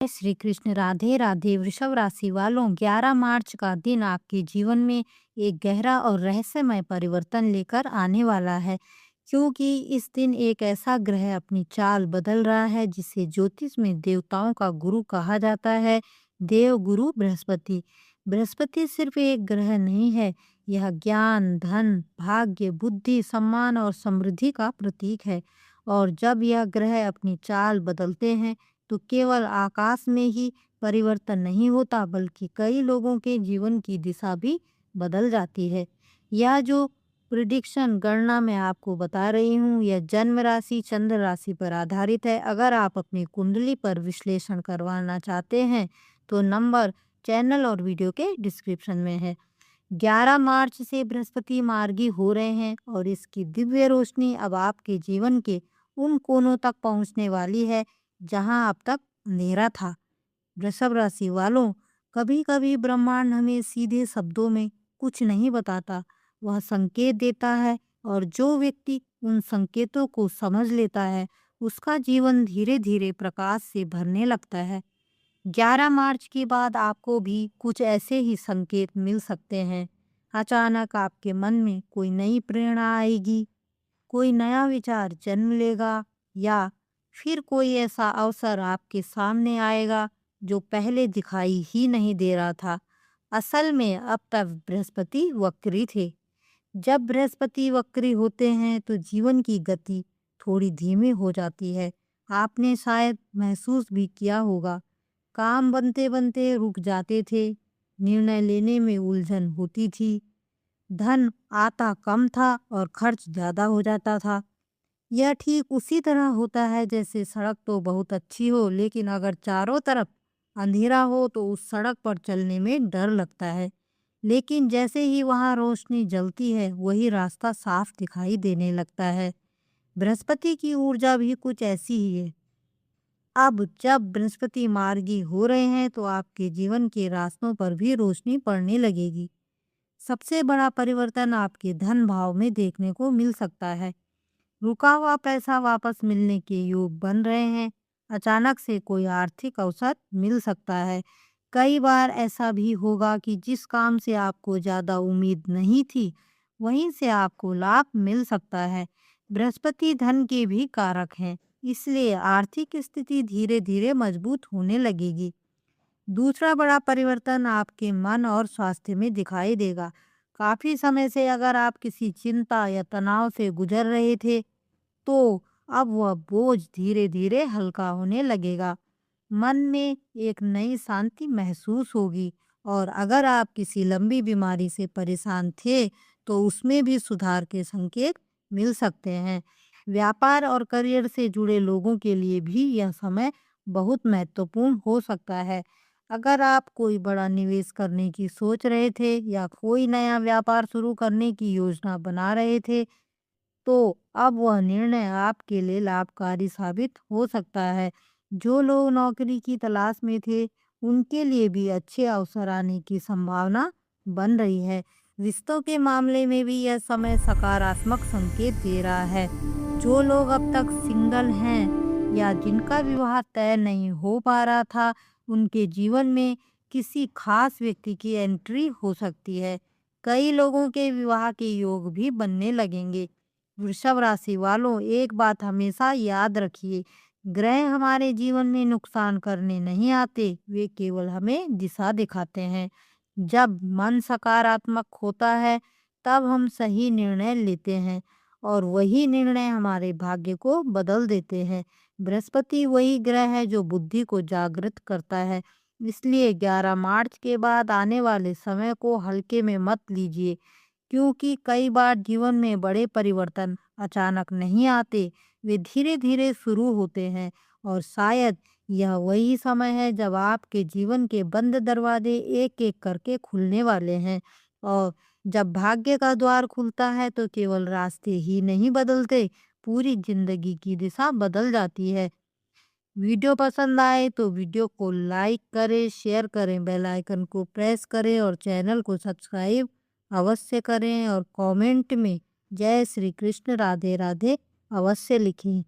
श्री कृष्ण। राधे राधे। वृषभ राशि वालों, 11 मार्च का दिन आपके जीवन में एक गहरा और रहस्यमय परिवर्तन लेकर आने वाला है, क्योंकि इस दिन एक ऐसा ग्रह अपनी चाल बदल रहा है जिसे ज्योतिष में देवताओं का गुरु कहा जाता है। देव गुरु बृहस्पति। बृहस्पति सिर्फ एक ग्रह नहीं है, यह ज्ञान, धन, भाग्य, बुद्धि, सम्मान और समृद्धि का प्रतीक है। और जब यह ग्रह अपनी चाल बदलते हैं तो केवल आकाश में ही परिवर्तन नहीं होता, बल्कि कई लोगों के जीवन की दिशा भी बदल जाती है। यह जो प्रिडिक्शन गणना मैं आपको बता रही हूँ, यह जन्म राशि चंद्र राशि पर आधारित है। अगर आप अपनी कुंडली पर विश्लेषण करवाना चाहते हैं तो नंबर चैनल और वीडियो के डिस्क्रिप्शन में है। 11 मार्च से बृहस्पति मार्गी हो रहे हैं और इसकी दिव्य रोशनी अब आपके जीवन के उन कोनों तक पहुंचने वाली है जहां अब तक अंधेरा था। वृषभ राशि वालों, कभी कभी ब्रह्मांड हमें सीधे शब्दों में कुछ नहीं बताता, वह संकेत देता है, और जो व्यक्ति उन संकेतों को समझ लेता है उसका जीवन धीरे धीरे प्रकाश से भरने लगता है। 11 मार्च के बाद आपको भी कुछ ऐसे ही संकेत मिल सकते हैं। अचानक आपके मन में कोई नई प्रेरणा आएगी, कोई नया विचार जन्म लेगा, या फिर कोई ऐसा अवसर आपके सामने आएगा जो पहले दिखाई ही नहीं दे रहा था। असल में अब तक बृहस्पति वक्री थे। जब बृहस्पति वक्री होते हैं तो जीवन की गति थोड़ी धीमी हो जाती है। आपने शायद महसूस भी किया होगा, काम बनते बनते रुक जाते थे, निर्णय लेने में उलझन होती थी, धन आता कम था और खर्च ज़्यादा हो जाता था। यह ठीक उसी तरह होता है जैसे सड़क तो बहुत अच्छी हो, लेकिन अगर चारों तरफ अंधेरा हो तो उस सड़क पर चलने में डर लगता है। लेकिन जैसे ही वहां रोशनी जलती है, वही रास्ता साफ दिखाई देने लगता है। बृहस्पति की ऊर्जा भी कुछ ऐसी ही है। अब जब बृहस्पति मार्गी हो रहे हैं तो आपके जीवन के रास्तों पर भी रोशनी पड़ने लगेगी। सबसे बड़ा परिवर्तन आपके धन भाव में देखने को मिल सकता है। रुका हुआ पैसा वापस मिलने के योग बन रहे हैं। अचानक से कोई आर्थिक अवसर मिल सकता है। कई बार ऐसा भी होगा कि जिस काम से आपको ज़्यादा उम्मीद नहीं थी, वहीं से आपको लाभ मिल सकता है। बृहस्पति धन के भी कारक हैं, इसलिए आर्थिक स्थिति धीरे धीरे मजबूत होने लगेगी। दूसरा बड़ा परिवर्तन आपके मन और स्वास्थ्य में दिखाई देगा। काफी समय से अगर आप किसी चिंता या तनाव से गुजर रहे थे, तो अब वह बोझ धीरे धीरे हल्का होने लगेगा। मन में एक नई शांति महसूस होगी, और अगर आप किसी लंबी बीमारी से परेशान थे तो उसमें भी सुधार के संकेत मिल सकते हैं। व्यापार और करियर से जुड़े लोगों के लिए भी यह समय बहुत महत्वपूर्ण हो सकता है। अगर आप कोई बड़ा निवेश करने की सोच रहे थे या कोई नया व्यापार शुरू करने की योजना बना रहे थे, तो अब वह निर्णय आपके लिए लाभकारी साबित हो सकता है। जो लोग नौकरी की तलाश में थे, उनके लिए भी अच्छे अवसर आने की संभावना बन रही है। रिश्तों के मामले में भी यह समय सकारात्मक संकेत दे रहा है। जो लोग अब तक सिंगल हैं या जिनका विवाह तय नहीं हो पा रहा था, उनके जीवन में किसी खास व्यक्ति की एंट्री हो सकती है। कई लोगों के विवाह के योग भी बनने लगेंगे। वृषभ राशि वालों, एक बात हमेशा याद रखिए, ग्रह हमारे जीवन में नुकसान करने नहीं आते, वे केवल हमें दिशा दिखाते हैं। जब मन सकारात्मक होता है, तब हम सही निर्णय लेते हैं, और वही निर्णय हमारे भाग्य को बदल देते हैं। बृहस्पति वही ग्रह है जो बुद्धि को जागृत करता है। इसलिए 11 मार्च के बाद आने वाले समय को हल्के में मत लीजिए, क्योंकि कई बार जीवन में बड़े परिवर्तन अचानक नहीं आते, वे धीरे धीरे शुरू होते हैं। और शायद यह वही समय है जब आपके जीवन के बंद दरवाजे एक एक करके खुलने वाले हैं। और जब भाग्य का द्वार खुलता है तो केवल रास्ते ही नहीं बदलते, पूरी जिंदगी की दिशा बदल जाती है। वीडियो पसंद आए तो वीडियो को लाइक करें, शेयर करें, बेल आइकन को प्रेस करें और चैनल को सब्सक्राइब अवश्य करें, और कमेंट में जय श्री कृष्ण राधे राधे अवश्य लिखें।